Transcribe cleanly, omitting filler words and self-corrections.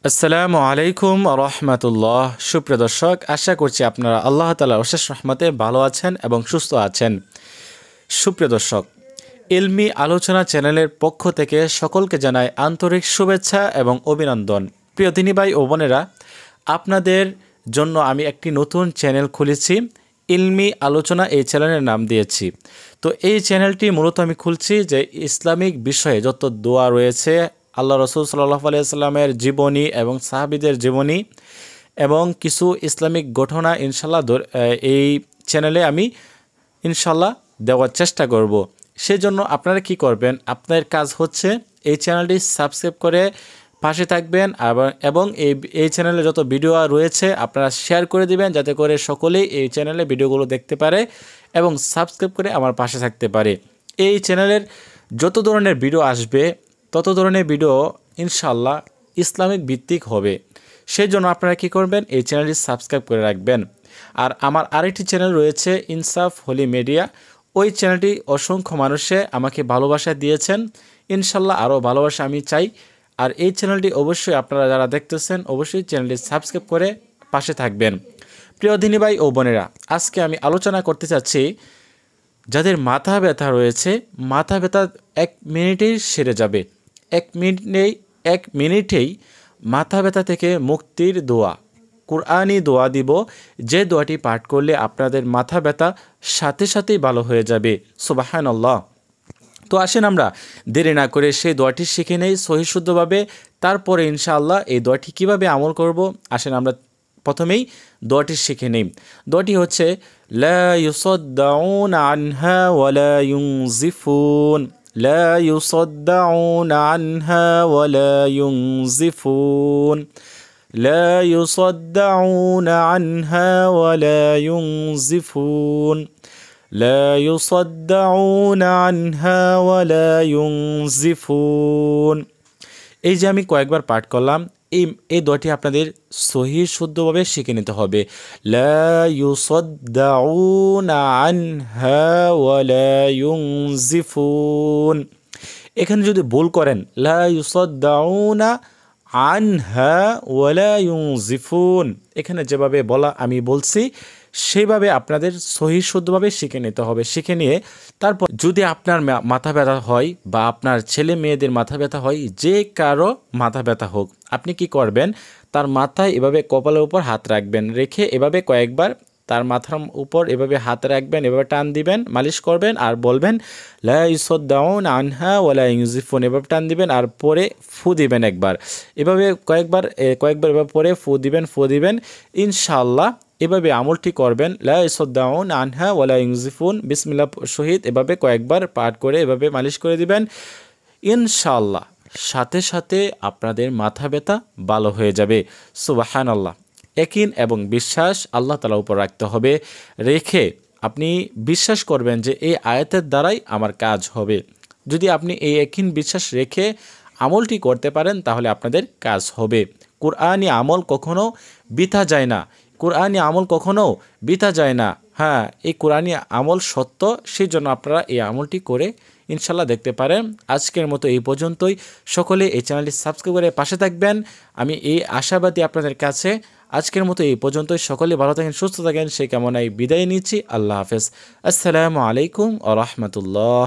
আসসালামু আলাইকুম রহমতুল্লাহ। সুপ্রিয় দর্শক, আশা করছি আপনারা আল্লাহ তাআলার অশেষ রহমতে ভালো আছেন এবং সুস্থ আছেন। সুপ্রিয় দর্শক, ইলমি আলোচনা চ্যানেলের পক্ষ থেকে সকলকে জানাই আন্তরিক শুভেচ্ছা এবং অভিনন্দন। প্রিয় দিনী ভাই ও বোনেরা, আপনাদের জন্য আমি একটি নতুন চ্যানেল খুলেছি, ইলমি আলোচনা এই চ্যানেলের নাম দিয়েছি। তো এই চ্যানেলটি মূলত আমি খুলছি যে ইসলামিক বিষয়ে যত দোয়া রয়েছে, আল্লাহ রসুল সাল্লাল্লাহু আলাইহি ওয়াসাল্লামের জীবনী এবং সাহাবীদের জীবনী এবং কিছু ইসলামিক ঘটনা ইনশাল্লাহ এই চ্যানেলে আমি ইনশাল্লাহ দেওয়ার চেষ্টা করব। সেজন্য আপনারা কি করবেন, আপনার কাজ হচ্ছে এই চ্যানেলটি সাবস্ক্রাইব করে পাশে থাকবেন এবং এই চ্যানেলে যত ভিডিও রয়েছে আপনারা শেয়ার করে দিবেন, যাতে করে সকলেই এই চ্যানেলে ভিডিওগুলো দেখতে পারে এবং সাবস্ক্রাইব করে আমার পাশে থাকতে পারে। এই চ্যানেলের যত ধরনের ভিডিও আসবে তত ধরনের ভিডিও ইনশাল্লাহ ইসলামিক ভিত্তিক হবে। সেই জন্য আপনারা কী করবেন, এই চ্যানেলটি সাবস্ক্রাইব করে রাখবেন। আর আমার আরেকটি চ্যানেল রয়েছে ইনসাফ হোলি মিডিয়া, ওই চ্যানেলটি অসংখ্য মানুষে আমাকে ভালোবাসা দিয়েছেন, ইনশাল্লাহ আরও ভালোবাসা আমি চাই। আর এই চ্যানেলটি অবশ্যই আপনারা যারা দেখতেছেন অবশ্যই চ্যানেলটি সাবস্ক্রাইব করে পাশে থাকবেন। প্রিয় দিনী ভাই ও বোনেরা, আজকে আমি আলোচনা করতে চাচ্ছি যাদের মাথা ব্যথা রয়েছে, মাথা ব্যথা 1 মিনিটেই সেরে যাবে। 1 মিনিটেই মাথা ব্যথা থেকে মুক্তির দোয়া, কুরআনি দোয়া দিব, যে দোয়াটি পাঠ করলে আপনাদের মাথা ব্যথা সাথে সাথেই ভালো হয়ে যাবে। সুবহানাল্লাহ। তো আসেন আমরা দেরি না করে সেই দোয়াটি শিখে নেই সহিশুদ্ধভাবে, তারপরে ইনশাআল্লাহ এই দোয়াটি কীভাবে আমল করব আসেন আমরা প্রথমেই দোয়াটি শিখে নেই। দোয়াটি হচ্ছে লা ইউসাদ্দাউনা আনহা ওয়ালা ইউনজিফুন, লা ইউসাদ্দাউনা আনহা ওয়ালা ইউনজিফুন, লা ইউসাদ্দাউনা আনহা ওয়ালা ইউনজিফুন, লা ইউসাদ্দাউনা আনহা ওয়ালা ইউনজিফুন। এই যে আমি কয়েকবার পাঠ করলাম, এই দোয়াটি আপনাদের সহি শুদ্ধভাবে শিখে নিতে হবে। লা ইউসাদ্দাউনা আনহা ওয়ালা ইউনজিফুন। এখানে যদি ভুল করেন, লা ইউসাদ্দাউনা আনহা ওয়ালা ইউনজিফুন, এখানে যেভাবে বলা আমি বলছি সেইভাবে আপনাদের সহি শুদ্ধভাবে শিখে নিতে হবে। শিখে নিয়ে তারপর যদি আপনার মাথা ব্যথা হয় বা আপনার ছেলে মেয়েদের মাথা ব্যথা হয়, যে কারো মাথা ব্যথা হোক, আপনি কি করবেন, তার মাথায় এভাবে কপালের উপর হাত রাখবেন, রেখে এভাবে কয়েকবার তার মাথার উপর এভাবে হাত রাখবেন, এভাবে টান দিবেন, মালিশ করবেন আর বলবেন লা ইউসাদ্দাউনা আনহা ওয়ালা ইউনজিফুন, এভাবে টান দিবেন আর পরে ফু দিবেন একবার, এভাবে কয়েকবার এভাবে পরে ফু দিবেন ইনশাআল্লাহ। এভাবে আমলটি করবেন, লা ইউসাদ্দাউনা আনহা ওয়ালা ইউনজিফুন, বিসমিল্লাহ শহীদ এভাবে কয়েকবার পাঠ করে এভাবে মালিশ করে দিবেন, ইনশাআল্লাহ সাথে সাথে আপনাদের মাথা ব্যথা ভালো হয়ে যাবে। সুবহানাল্লাহ। ইয়াকিন এবং বিশ্বাস আল্লাহ তাআলার উপর রাখতে হবে, রেখে আপনি বিশ্বাস করবেন যে এই আয়াতের দ্বারাই আমার কাজ হবে। যদি আপনি এই ইয়াকিন বিশ্বাস রেখে আমলটি করতে পারেন তাহলে আপনাদের কাজ হবে। কুরআনি আমল কখনো বৃথা যায় না, কুরআনি আমল কখনো বৃথা যায় না। হ্যাঁ, এই কুরআনি আমল সত্য, সেই জন্য আপনারা এই আমলটি করে ইনশাল্লাহ দেখতে পারেন। আজকের মতো এই পর্যন্তই। সকলে এই চ্যানেলটি সাবস্ক্রাইব করে পাশে থাকবেন, আমি এই আশাবাদী আপনাদের কাছে। আজকের মতো এই পর্যন্তই। সকলে ভালো থাকেন, সুস্থ থাকেন, সেই কামনায় বিদায় নিচ্ছি। আল্লাহ হাফেজ। আসসালামু আলাইকুম ওয়া রাহমাতুল্লাহ।